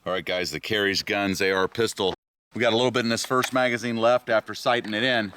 All right, guys, the Karri's Guns AR pistol. We got a little bit in this first magazine left after sighting it in.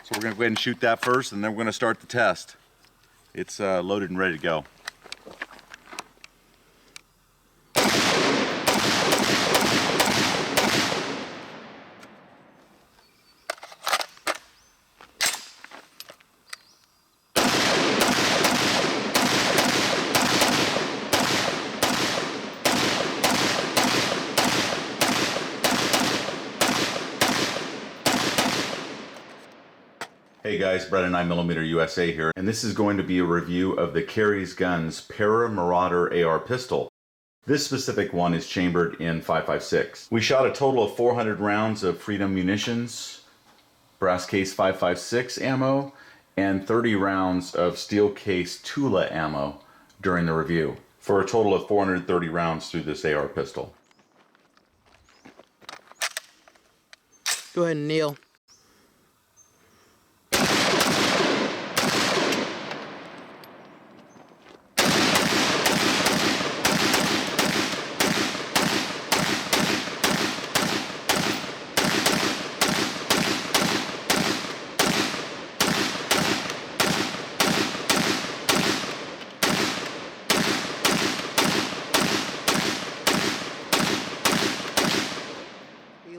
So we're gonna go ahead and shoot that first, and then we're gonna start the test. It's loaded and ready to go. Hey guys, Brandon 9mm USA here, and this is going to be a review of the Karri's Guns Marauder AR pistol. This specific one is chambered in 5.56. We shot a total of 400 rounds of Freedom munitions, brass case 5.56 ammo, and 30 rounds of steel case Tula ammo during the review, for a total of 430 rounds through this AR pistol. Go ahead and kneel.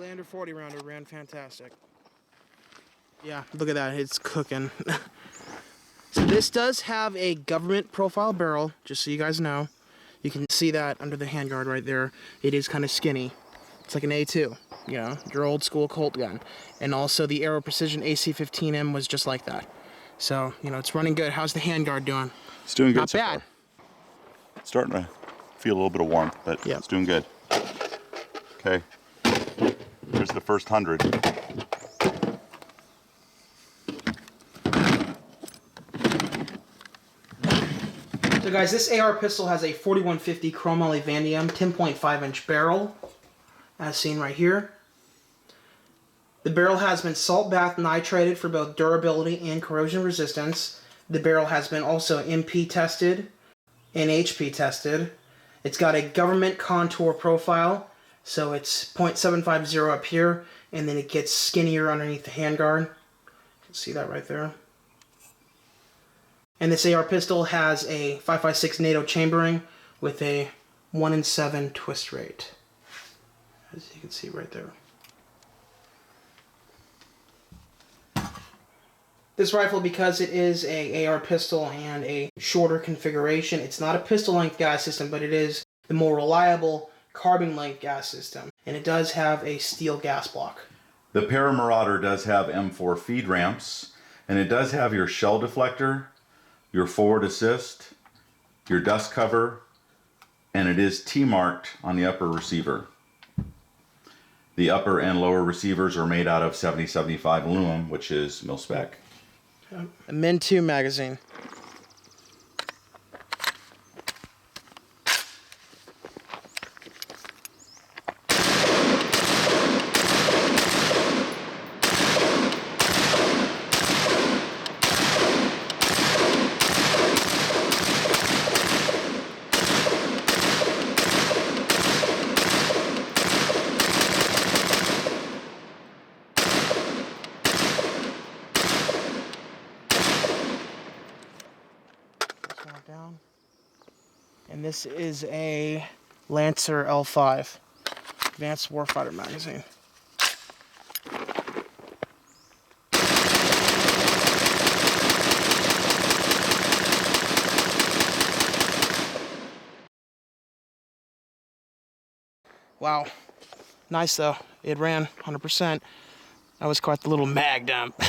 Under 40 rounder ran fantastic. Yeah, look at that, it's cooking. So this does have a government profile barrel, just so you guys know. You can see that under the handguard right there. It is kind of skinny. It's like an A2, you know, your old school Colt gun. And also the Aero Precision AC-15M was just like that. So, you know, it's running good. How's the handguard doing? It's doing good. Not so bad. Far. It's starting to feel a little bit of warmth, but yep. It's doing good. Okay. Here's the first 100. So guys, this AR pistol has a 4150 chromoly vanadium 10.5-inch barrel, as seen right here. The barrel has been salt bath nitrated for both durability and corrosion resistance. The barrel has been also MP tested and HP tested. It's got a government contour profile. So it's .750 up here, and then it gets skinnier underneath the handguard. You can see that right there. And this AR pistol has a 5.56 NATO chambering with a 1-in-7 twist rate, as you can see right there. This rifle, because it is a AR pistol and a shorter configuration, it's not a pistol-length gas system, but it is the more reliable carbine length gas system, and it does have a steel gas block. The Marauder does have M4 feed ramps, and it does have your shell deflector, your forward assist, your dust cover, and it is T-marked on the upper receiver. The upper and lower receivers are made out of 70-75 aluminum, which is mil-spec. A Min 2 magazine. Down. And this is a Lancer L5 Advanced Warfighter magazine. Wow, nice though. It ran 100%. That was quite the little mag dump.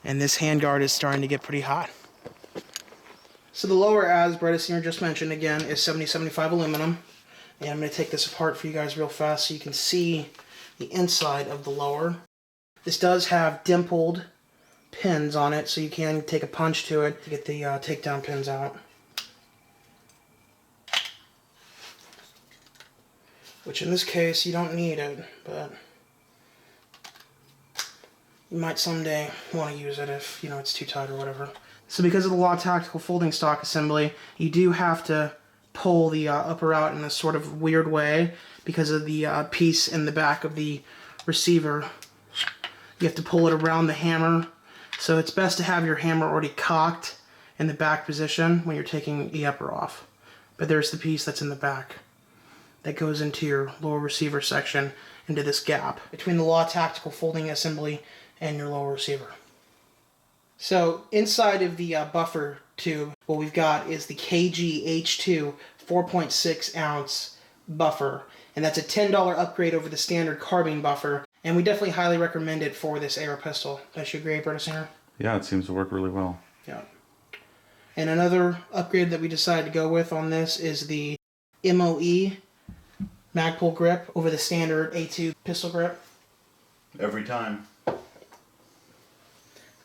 And this handguard is starting to get pretty hot. So the lower, as Beretta Senior just mentioned again, is 70-75 aluminum. And I'm going to take this apart for you guys real fast so you can see the inside of the lower. This does have dimpled pins on it, so you can take a punch to it to get the takedown pins out. Which in this case, you don't need it, but you might someday want to use it if, you know, it's too tight or whatever. So because of the LOK Tactical folding stock assembly, you do have to pull the upper out in a sort of weird way because of the piece in the back of the receiver. You have to pull it around the hammer. So it's best to have your hammer already cocked in the back position when you're taking the upper off. But there's the piece that's in the back that goes into your lower receiver section, into this gap between the LOK tactical folding assembly and your lower receiver. So inside of the buffer tube, what we've got is the KG-H2 4.6 ounce buffer, and that's a $10 upgrade over the standard carbine buffer, and we definitely highly recommend it for this AR pistol. Don't you agree, Beretta? Yeah, it seems to work really well. Yeah. And another upgrade that we decided to go with on this is the MOE Magpul grip over the standard A2 pistol grip. Every time.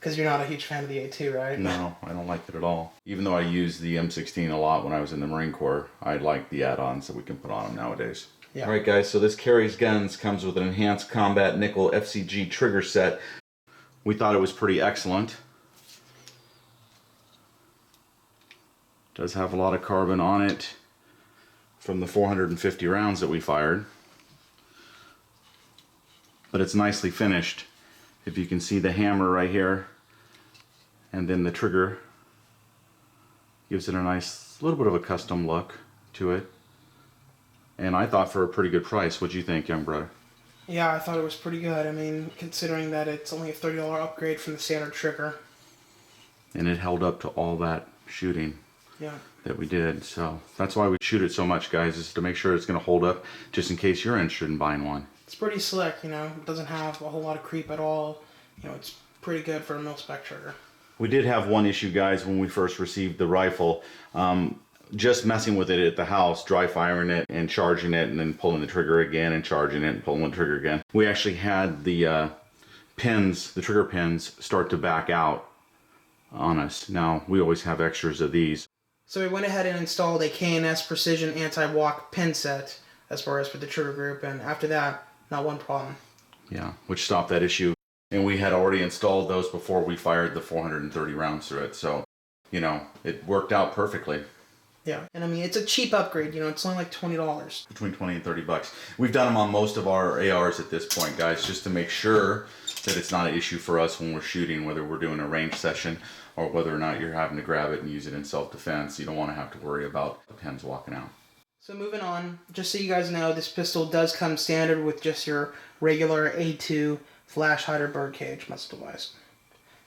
Because you're not a huge fan of the A2, right? No, I don't like it at all. Even though I used the M16 a lot when I was in the Marine Corps, I like the add-ons that we can put on them nowadays. Yeah. Alright guys, so this Karri's Guns comes with an enhanced combat nickel FCG trigger set. We thought it was pretty excellent. Does have a lot of carbon on it from the 450 rounds that we fired. But it's nicely finished. If you can see the hammer right here, and then the trigger gives it a nice little bit of a custom look to it. And I thought for a pretty good price. What'd you think, young brother? Yeah, I thought it was pretty good. I mean, considering that it's only a $30 upgrade from the standard trigger. And it held up to all that shooting that we did. So that's why we shoot it so much, guys, is to make sure it's going to hold up just in case you're interested in buying one. It's pretty slick, you know. It doesn't have a whole lot of creep at all. You know, it's pretty good for a mil-spec trigger. We did have one issue, guys, when we first received the rifle. Just messing with it at the house, dry firing it and charging it and then pulling the trigger again and charging it and pulling the trigger again. We actually had the pins, the trigger pins, start to back out on us. Now, we always have extras of these. So we went ahead and installed a K&S Precision Anti-Walk pin set as far as for the trigger group, and after that, not one problem. Yeah, which stopped that issue. And we had already installed those before we fired the 430 rounds through it. So, you know, it worked out perfectly. Yeah, and I mean, it's a cheap upgrade, you know, it's only like $20. Between 20 and 30 bucks. We've done them on most of our ARs at this point, guys, just to make sure that it's not an issue for us when we're shooting, whether we're doing a range session or whether or not you're having to grab it and use it in self-defense. You don't want to have to worry about the pins walking out. So moving on, just so you guys know, this pistol does come standard with just your regular A2 flash hider birdcage muzzle device.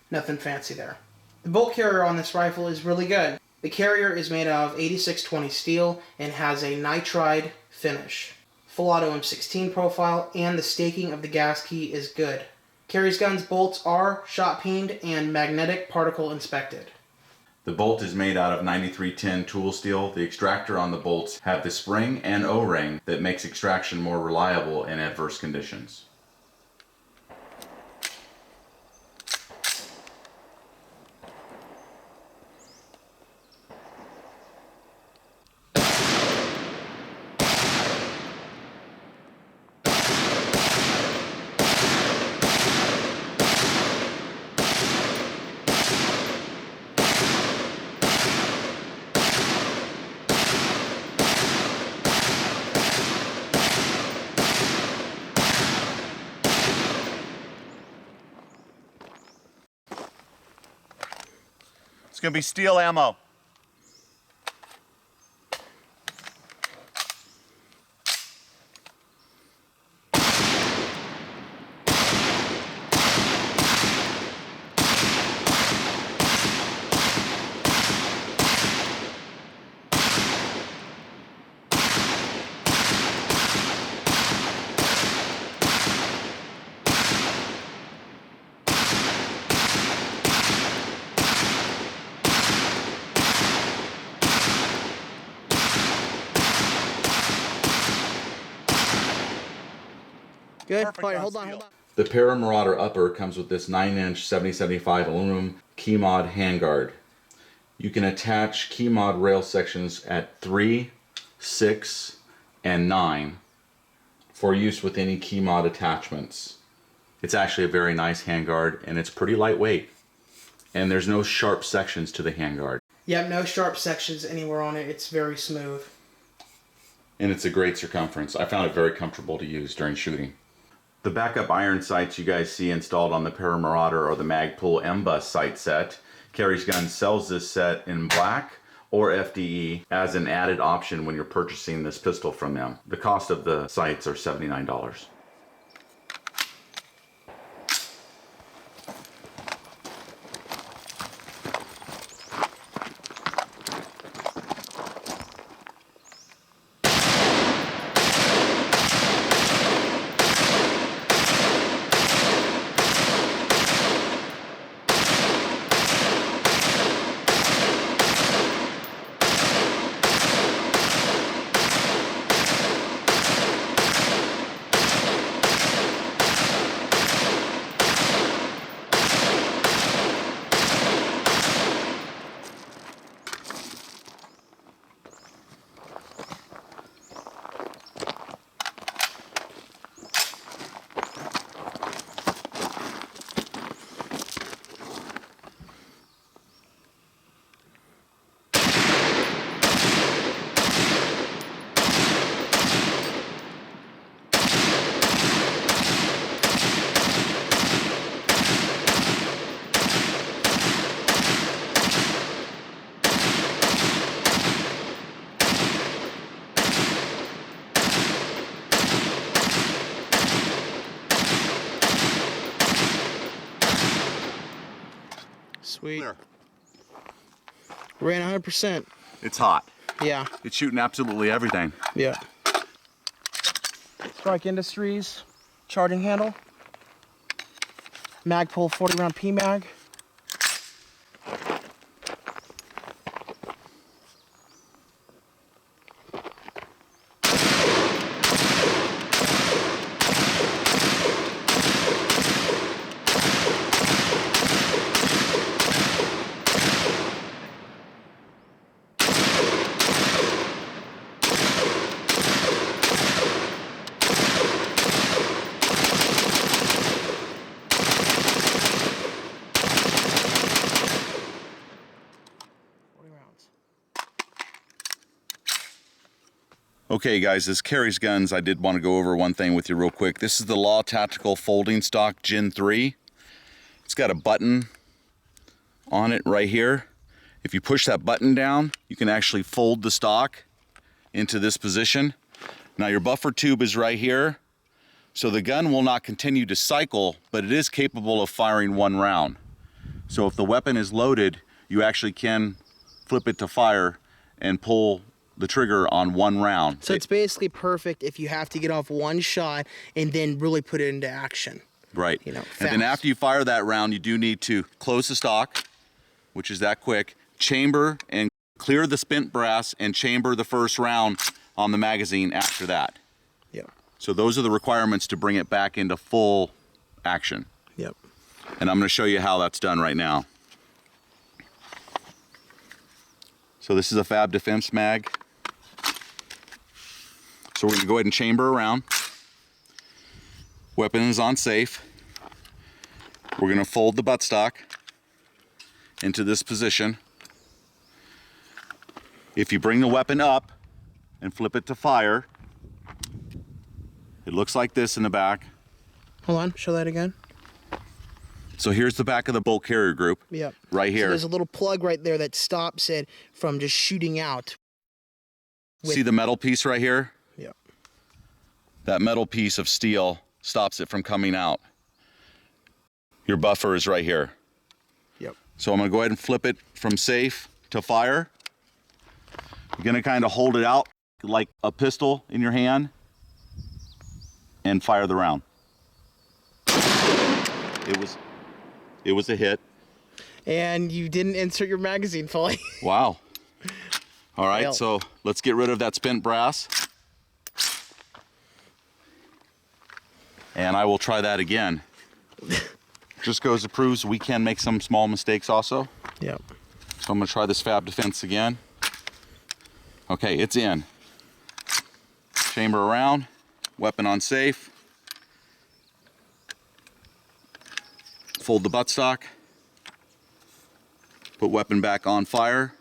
Nothing fancy there. The bolt carrier on this rifle is really good. The carrier is made out of 8620 steel and has a nitride finish. Full auto M16 profile, and the staking of the gas key is good. Karri's Guns bolts are shot peened and magnetic particle inspected. The bolt is made out of 9310 tool steel. The extractor on the bolts have the spring and O-ring that makes extraction more reliable in adverse conditions. It's going to be steel ammo. Good. Perfect All right, on hold on, steel. hold on. The Marauder upper comes with this 9-inch 7075 aluminum key mod handguard. You can attach key mod rail sections at 3, 6, and 9 for use with any key mod attachments. It's actually a very nice handguard, and it's pretty lightweight. And there's no sharp sections to the handguard. Yep, no sharp sections anywhere on it. It's very smooth. and it's a great circumference. I found it very comfortable to use during shooting. The backup iron sights you guys see installed on the Para Marauder are the Magpul M-Bus sight set. Karri's Gun sells this set in black or FDE as an added option when you're purchasing this pistol from them. The cost of the sights are $79. Sweet. Ran 100%. It's hot. Yeah. It's shooting absolutely everything. Yeah. Strike Industries charging handle. Magpul 40 round PMag. Okay guys, this Karri's Guns, I did want to go over one thing with you real quick. This is the Law Tactical Folding Stock Gen 3. It's got a button on it right here. If you push that button down, you can actually fold the stock into this position. Now your buffer tube is right here, so the gun will not continue to cycle, but it is capable of firing one round. So if the weapon is loaded, you actually can flip it to fire and pull the trigger on one round. So it's basically perfect if you have to get off one shot and then really put it into action. Right. You know, fast. And then after you fire that round, you do need to close the stock, which is that quick, chamber and clear the spent brass, and chamber the first round on the magazine after that. Yep. So those are the requirements to bring it back into full action. Yep. And I'm going to show you how that's done right now. So this is a Fab Defense mag. So we're going to go ahead and chamber around. Weapon is on safe. We're going to fold the buttstock into this position. If you bring the weapon up and flip it to fire, it looks like this in the back. Hold on, show that again. So here's the back of the bolt carrier group. Yep. Right here. So there's a little plug right there that stops it from just shooting out. See the metal piece right here? Yep. That metal piece of steel stops it from coming out. Your buffer is right here. Yep. So I'm going to go ahead and flip it from safe to fire. You're going to kind of hold it out like a pistol in your hand and fire the round. It was a hit. And you didn't insert your magazine fully. Wow. All right, Well. so let's get rid of that spent brass. And I will try that again. Just goes to prove we can make some small mistakes also. Yep. So I'm gonna try this Fab Defense again. Okay, it's in. Chamber around, weapon on safe. Fold the buttstock. Put weapon back on fire.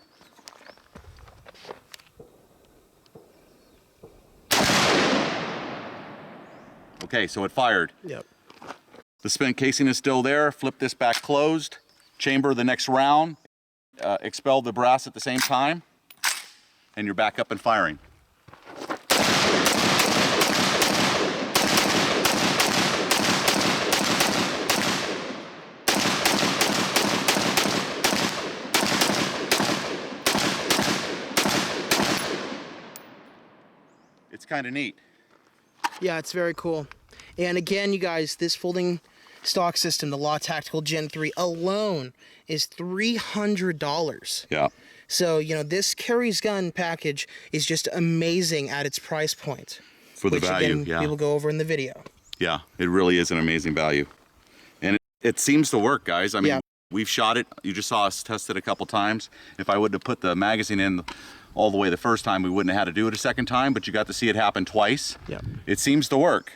Okay, so it fired. Yep. The spent casing is still there. Flip this back closed. Chamber the next round. Expel the brass at the same time. And you're back up and firing. It's kind of neat. Yeah, it's very cool. And again, you guys, this folding stock system, the LOK Tactical Gen 3 alone is $300. Yeah. So, you know, this Karri's gun package is just amazing at its price point. For the which, value, again, yeah. we will go over in the video. Yeah, it really is an amazing value. And it seems to work, guys. I mean, Yeah. We've shot it. You just saw us test it a couple times. If I would have put the magazine in all the way the first time, we wouldn't have had to do it a second time, but you got to see it happen twice. Yeah. It seems to work.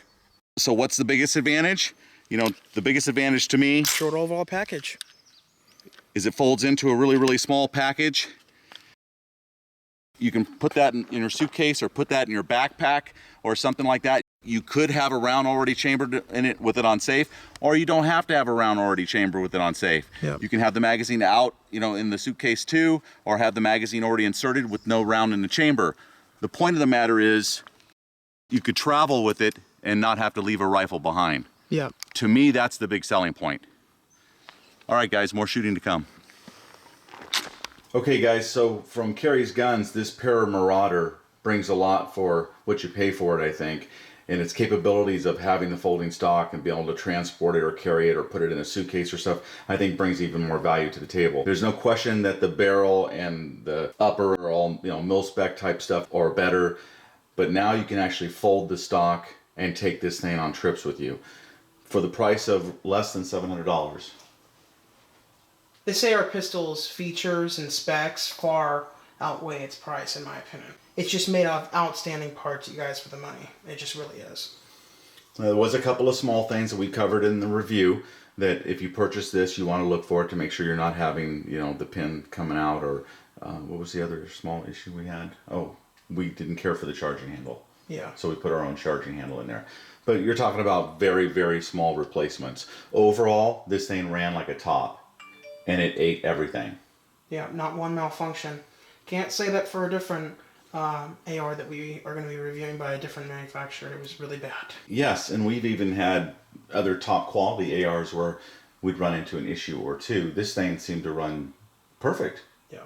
So what's the biggest advantage? You know, the biggest advantage to me Short overall package. is it folds into a really, really small package. You can put that in your suitcase or put that in your backpack or something like that. You could have a round already chambered in it with it on safe, or you don't have to have a round already chambered with it on safe. Yep. You can have the magazine out, you know, in the suitcase too, or have the magazine already inserted with no round in the chamber. The point of the matter is you could travel with it and not have to leave a rifle behind. Yeah. To me, that's the big selling point. All right, guys, more shooting to come. Okay, guys, so from Karri's Guns, this Marauder brings a lot for what you pay for it, I think. And its capabilities of having the folding stock and being able to transport it or carry it or put it in a suitcase or stuff, I think brings even more value to the table. There's no question that the barrel and the upper are all, you know, mil-spec type stuff or better, but now you can actually fold the stock and take this thing on trips with you for the price of less than $700. This AR pistol's features and specs far outweigh its price, in my opinion. It's just made of outstanding parts, you guys, for the money. It just really is. There was a couple of small things that we covered in the review that if you purchase this, you want to look for it to make sure you're not having, you know, the pin coming out, or what was the other small issue we had? Oh, we didn't care for the charging handle. Yeah. So we put our own charging handle in there. But you're talking about very, very small replacements. Overall, this thing ran like a top, and it ate everything. Yeah, not one malfunction. Can't say that for a different AR that we are going to be reviewing by a different manufacturer. It was really bad. Yes, and we've even had other top quality ARs where we'd run into an issue or two. This thing seemed to run perfect. Yeah.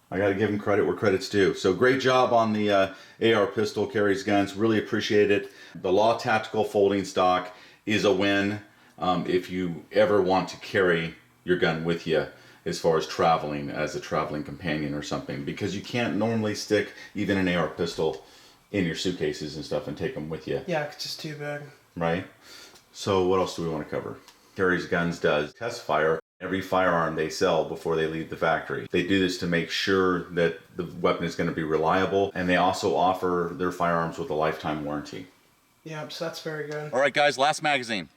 I got to give him credit where credit's due. So great job on the AR pistol, Karri's Guns. Really appreciate it. The LOK Tactical folding stock is a win if you ever want to carry your gun with you as far as traveling, as a traveling companion or something, because you can't normally stick even an AR pistol in your suitcases and stuff and take them with you. Yeah, it's just too big. Right? So what else do we want to cover? Karri's Guns does test fire every firearm they sell before they leave the factory. They do this to make sure that the weapon is going to be reliable, and they also offer their firearms with a lifetime warranty. Yeah, so that's very good. All right, guys, last magazine.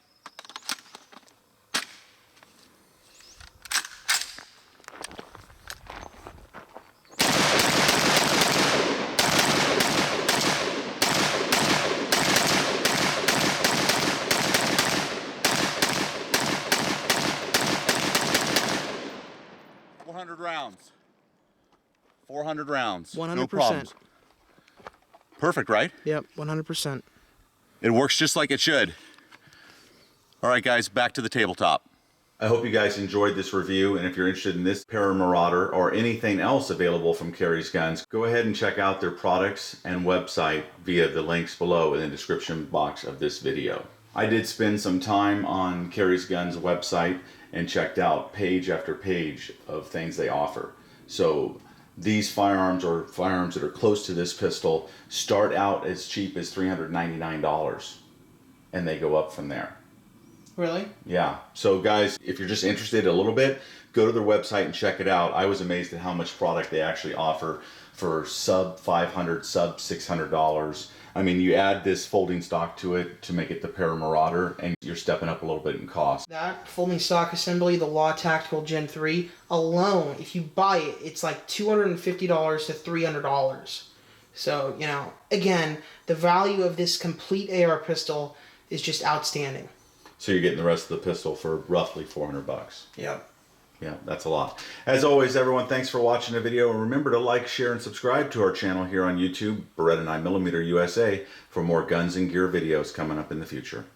Rounds. 400 rounds. 100%. No problems. Perfect, right? Yep, 100%. It works just like it should. All right, guys, back to the tabletop. I hope you guys enjoyed this review, and if you're interested in this Marauder or anything else available from Karri's Guns, go ahead and check out their products and website via the links below in the description box of this video. I did spend some time on Karri's Guns website and checked out page after page of things they offer. So these firearms, or firearms that are close to this pistol, start out as cheap as $399 and they go up from there. Really? Yeah. So guys, if you're just interested a little bit, go to their website and check it out. I was amazed at how much product they actually offer for sub $500, sub $600. I mean, you add this folding stock to it to make it the Marauder, and you're stepping up a little bit in cost. That folding stock assembly, the LOK Tactical Gen 3, alone, if you buy it, it's like $250 to $300. So, you know, again, the value of this complete AR pistol is just outstanding. So you're getting the rest of the pistol for roughly 400 bucks. Yep. Yeah, that's a lot. As always, everyone, thanks for watching the video. And remember to like, share, and subscribe to our channel here on YouTube, Beretta 9mm USA, for more guns and gear videos coming up in the future.